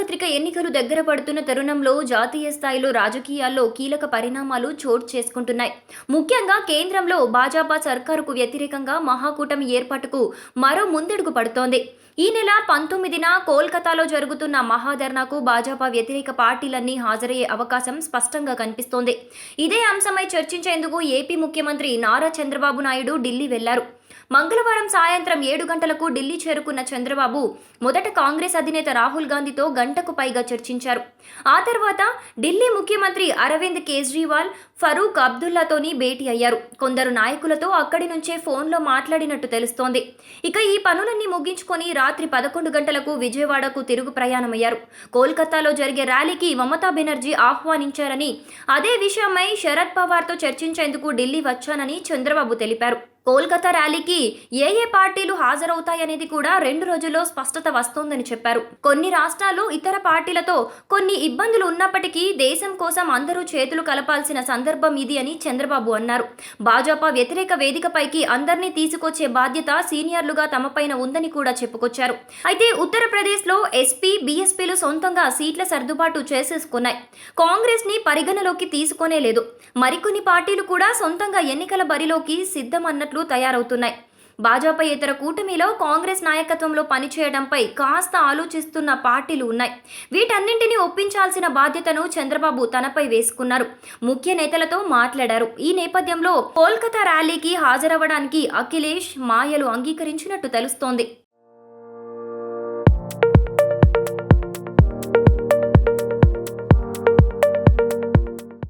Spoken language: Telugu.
సార్వత్రిక ఎన్నికలు దగ్గర పడుతున్న తరుణంలో జాతీయ స్థాయిలో రాజకీయాల్లో కీలక పరిణామాలు చోటు చేసుకుంటున్నాయి. ముఖ్యంగా కేంద్రంలో భాజపా సర్కారుకు వ్యతిరేకంగా మహాకూటమి ఏర్పాటుకు మరో ముందడుగు పడుతోంది. ఈ నెల 19న కోల్కతాలో జరుగుతున్న మహాధర్నాకు భాజపా వ్యతిరేక పార్టీలన్నీ హాజరయ్యే అవకాశం స్పష్టంగా కనిపిస్తోంది. ఇదే అంశమై చర్చించేందుకు ఏపీ ముఖ్యమంత్రి నారా చంద్రబాబు నాయుడు ఢిల్లీ వెళ్లారు. మంగళవారం సాయంత్రం 7 గంటలకు ఢిల్లీ చేరుకున్న చంద్రబాబు మొదట కాంగ్రెస్ అధినేత రాహుల్ గాంధీతో గంటకు పైగా చర్చించారు. ఆ తర్వాత ఢిల్లీ ముఖ్యమంత్రి అరవింద్ కేజ్రీవాల్, ఫరూక్ అబ్దుల్లాతోని భేటీ అయ్యారు. కొందరు నాయకులతో అక్కడి నుంచే ఫోన్లో మాట్లాడినట్టు తెలుస్తోంది. ఇక ఈ పనులన్నీ ముగించుకొని రాత్రి 11 గంటలకు విజయవాడకు తిరుగు ప్రయాణమయ్యారు. కోల్కతాలో జరిగే ర్యాలీకి మమతా బెనర్జీ ఆహ్వానించారని, అదే విషయమై శరద్ పవార్తో చర్చించేందుకు ఢిల్లీ వచ్చానని చంద్రబాబు తెలిపారు. కోల్కతా ర్యాలీకి ఏ పార్టీలు హాజరవుతాయనేది కూడా 2 రోజుల్లో స్పష్టత వస్తోందని చెప్పారు. కొన్ని రాష్ట్రాలు ఇతర పార్టీలతో కొన్ని ఇబ్బందులు ఉన్నప్పటికీ దేశం కోసం అందరూ చేతులు కలపాల్సిన సందర్భం ఇది అని చంద్రబాబు అన్నారు. భాజపా వ్యతిరేక వేదికపైకి అందరినీ తీసుకొచ్చే బాధ్యత సీనియర్లుగా తమపైన ఉందని కూడా చెప్పుకొచ్చారు. అయితే ఉత్తరప్రదేశ్లో ఎస్పీ, బీఎస్పీలు సొంతంగా సీట్ల సర్దుబాటు చేసేసుకున్నాయి. కాంగ్రెస్ ని పరిగణలోకి తీసుకొనే లేదు. మరికొన్ని పార్టీలు కూడా సొంతంగా ఎన్నికల బరిలోకి సిద్ధమన్నట్లు తయారవుతున్నాయి. భాజపా ఇతర కూటమిలో కాంగ్రెస్ నాయకత్వంలో పనిచేయడంపై కాస్త ఆలోచిస్తున్న పార్టీలు ఉన్నాయి. వీటన్నింటినీ ఒప్పించాల్సిన బాధ్యతను చంద్రబాబు తనపై వేసుకున్నారు. ముఖ్య నేతలతో మాట్లాడారు. ఈ నేపథ్యంలో కోల్కతా ర్యాలీకి హాజరవ్వడానికి అఖిలేష్, మాయలు అంగీకరించినట్టు తెలుస్తోంది.